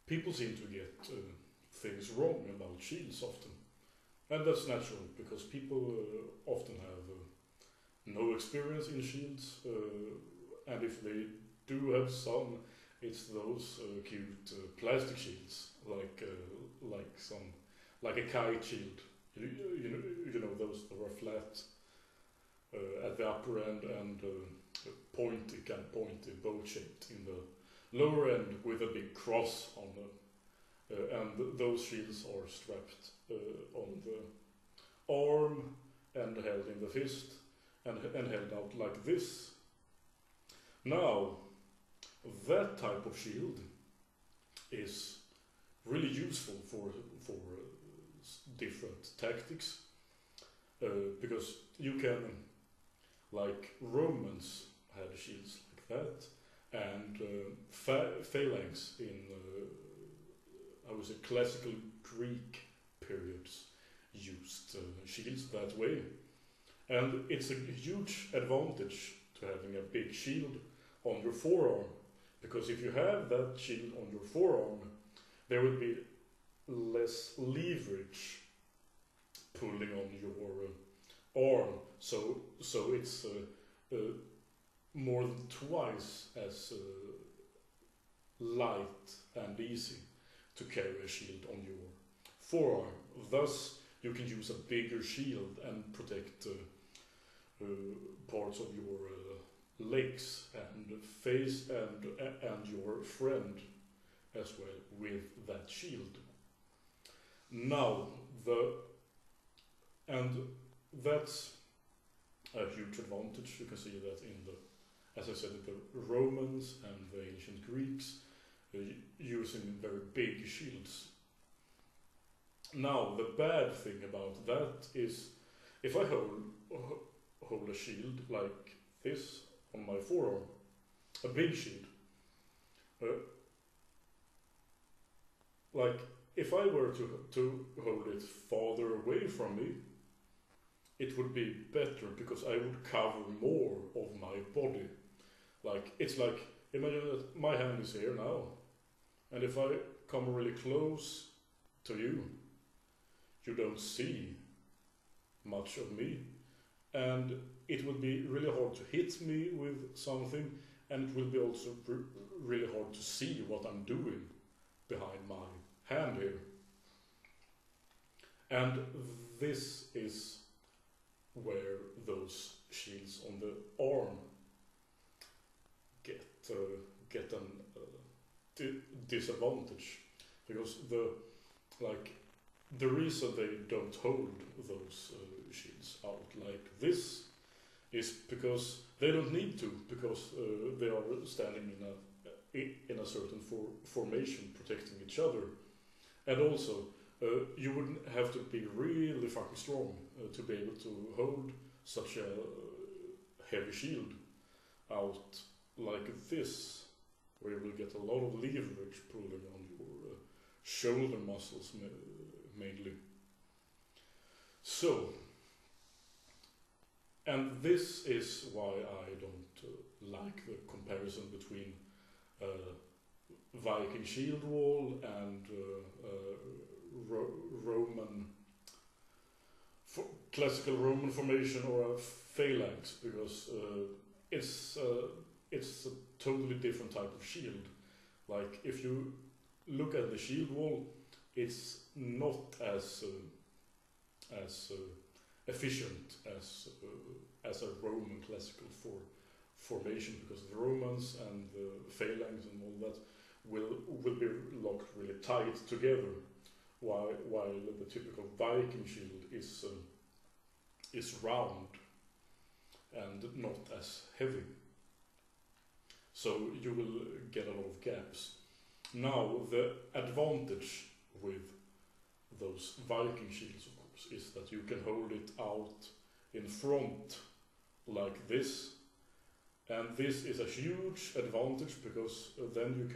people seem to get things wrong about shields often. And that's natural, because people often have no experience in shields, and if they do have some, it's those cute plastic shields, like a kite shield. You know those that are flat at the upper end and pointy boat shaped in the lower end with a big cross on them. And those shields are strapped on the arm and held in the fist and held out like this. Now, that type of shield is really useful for different tactics, because you can, like Romans had shields like that, and phalanx in I would say classical Greek periods used shields that way. And it's a huge advantage to having a big shield on your forearm, because if you have that shield on your forearm, there will be less leverage pulling on your arm, so it's more than twice as light and easy to carry a shield on your forearm. Thus, you can use a bigger shield and protect parts of your legs and face and your friend as well with that shield. Now, that's a huge advantage. You can see that in the, as I said, the Romans and the ancient Greeks using very big shields. Now, the bad thing about that is, if I hold a shield like this on my forearm, a big shield, like if I were to hold it farther away from me, it would be better because I would cover more of my body. Like, it's like, imagine that my hand is here now, and if I come really close to you, you don't see much of me, and it would be really hard to hit me with something, and it will be also really hard to see what I'm doing behind my hand here. And this is where those shields on the arm get an disadvantage, because the reason they don't hold those shields out like this is because they don't need to, because they are standing in a certain formation protecting each other. And also, you wouldn't have to be really fucking strong to be able to hold such a heavy shield out like this, where you will get a lot of leverage pulling on your shoulder muscles mainly. So, and this is why I don't like the comparison between Viking shield wall and Roman, classical Roman formation or a phalanx, because it's a totally different type of shield. Like, if you look at the shield wall, it's not as efficient as a Roman classical formation, because the Romans and the phalanx and all that will be locked really tight together, while the typical Viking shield is round and not as heavy. So you will get a lot of gaps. Now, the advantage with those Viking shields, of course, is that you can hold it out in front like this, and this is a huge advantage, because then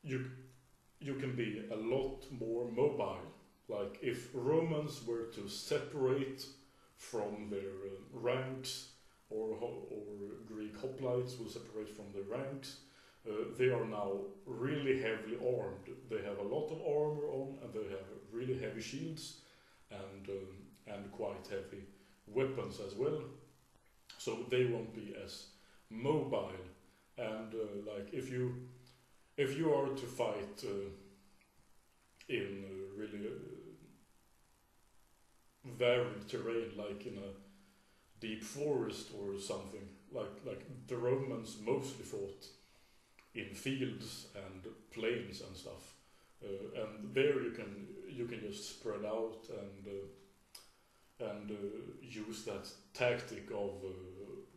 you can be a lot more mobile. Like, if Romans were to separate from their ranks, or Greek hoplites will separate from their ranks, they are now really heavily armed. They have a lot of armor on, and they have really heavy shields and quite heavy weapons as well. So they won't be as mobile. And like if you are to fight in really varied terrain, like in a deep forest or something, like the Romans mostly fought in fields and plains and stuff, and there you can just spread out and use that tactic of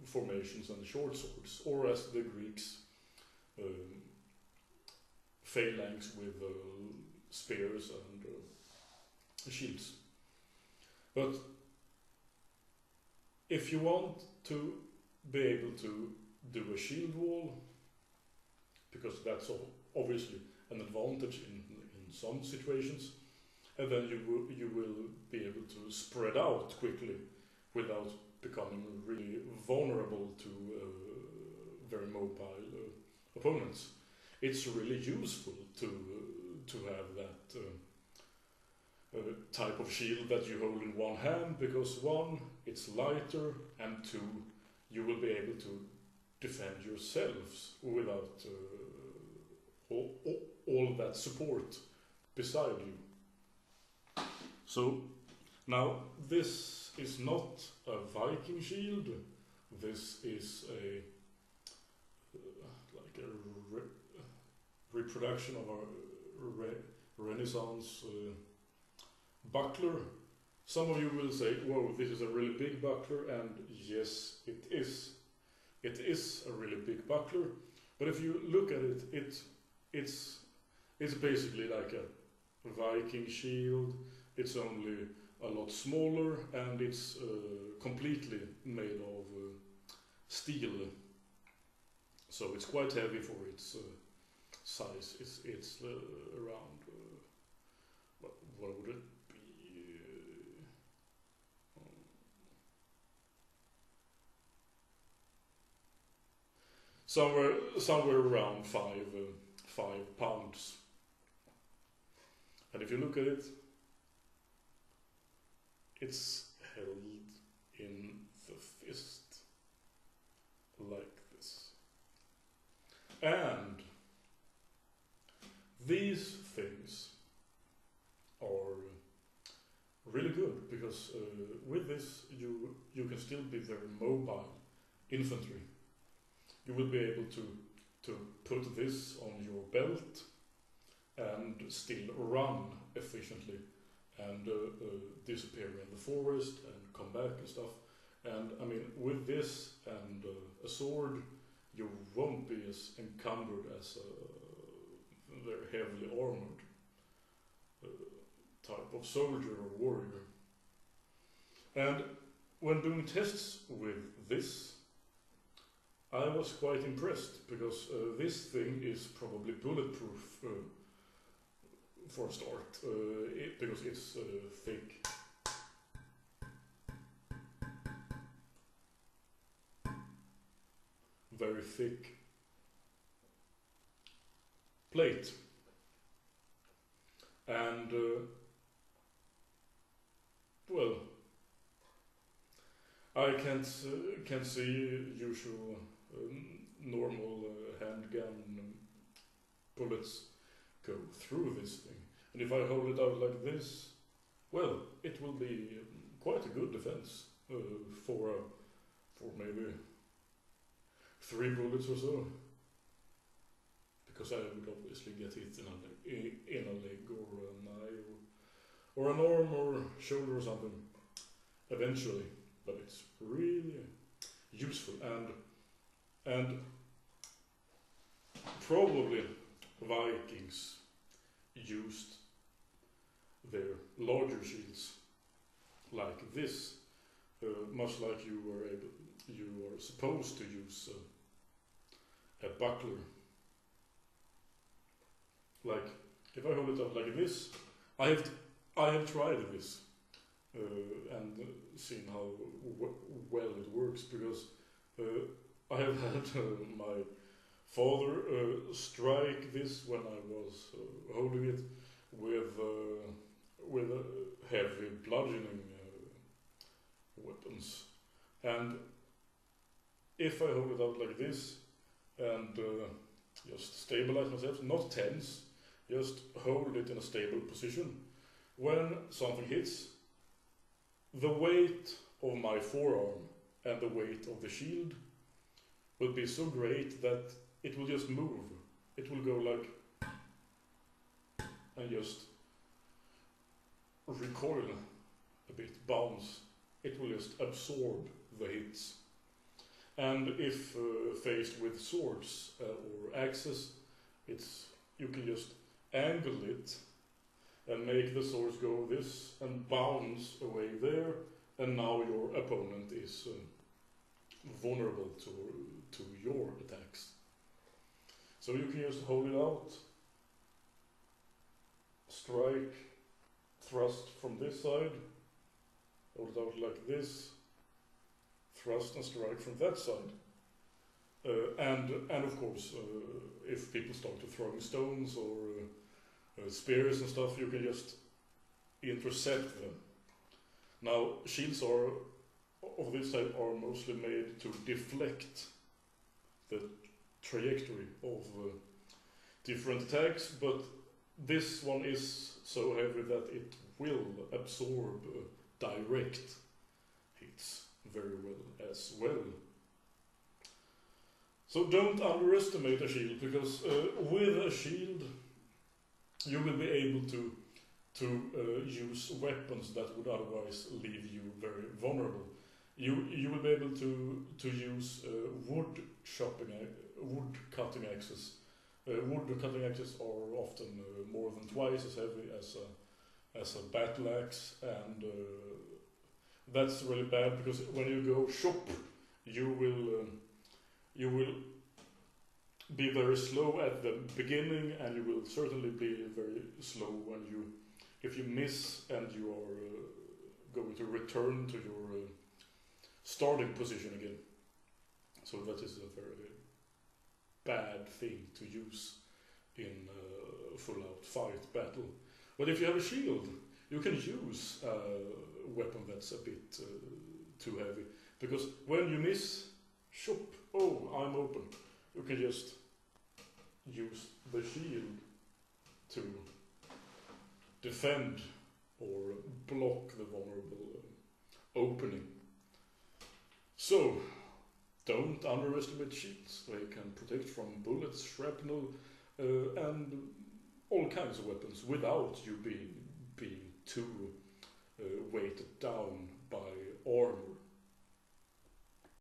formations and short swords, or as the Greeks, phalanx with spears and shields. But if you want to be able to do a shield wall, because that's obviously an advantage in some situations, and then you will be able to spread out quickly without becoming really vulnerable to very mobile opponents. It's really useful to have that type of shield that you hold in one hand, because one, it's lighter, and two, you will be able to defend yourselves without all that support beside you. So now this is not a Viking shield. This is a like a reproduction of a Renaissance buckler. Some of you will say, "Whoa, this is a really big buckler," and yes, it is. It is a really big buckler. But if you look at it, it's basically like a Viking shield. It's only a lot smaller, and it's completely made of steel. So it's quite heavy for its size. It's around what would it be? Somewhere around 5 pounds. And if you look at it, it's held in the fist like this. And these things are really good, because with this you can still be very mobile infantry. You will be able to put this on your belt and still run efficiently and disappear in the forest and come back and stuff. And I mean, with this and a sword, you won't be as encumbered as a very heavily armored type of soldier or warrior. And when doing tests with this, I was quite impressed, because this thing is probably bulletproof for a start, because it's thick. Very thick plate. And well, I can't see usual normal handgun bullets go through this thing. And if I hold it out like this, well, it will be quite a good defense for maybe 3 bullets or so. Because I would obviously get hit in a leg or an eye or an arm or shoulder or something eventually. But it's really useful, and probably Vikings used their larger shields like this, much like you are supposed to use a buckler. Like if I hold it up like this, I have tried this and seen how well it works, because I have had Father strike this when I was holding it with heavy bludgeoning weapons. And if I hold it out like this and just stabilize myself, not tense, just hold it in a stable position, when something hits, the weight of my forearm and the weight of the shield will be so great that it will just move. It will go like, and just recoil a bit, bounce. It will just absorb the hits. And if faced with swords or axes, you can just angle it and make the swords go this and bounce away there, and now your opponent is vulnerable to your attacks. So you can just hold it out, strike, thrust from this side, hold it out like this, thrust and strike from that side. And of course, if people start to throwing stones or spears and stuff, you can just intercept them. Now, shields of this type are mostly made to deflect the trajectory of different attacks, but this one is so heavy that it will absorb direct hits very well as well. So don't underestimate a shield, because with a shield you will be able to use weapons that would otherwise leave you very vulnerable. You will be able to use wood cutting axes. Wood cutting axes are often more than twice as heavy as a battle axe, and that's really bad, because when you go chop, you will be very slow at the beginning, and you will certainly be very slow if you miss and you are going to return to your starting position again. So that is a very bad thing to use in a full-out fight battle. But if you have a shield, you can use a weapon that's a bit too heavy, because when you miss, shop, oh, I'm open, you can just use the shield to defend or block the vulnerable opening. So, don't underestimate shields. They can protect from bullets, shrapnel, and all kinds of weapons without you being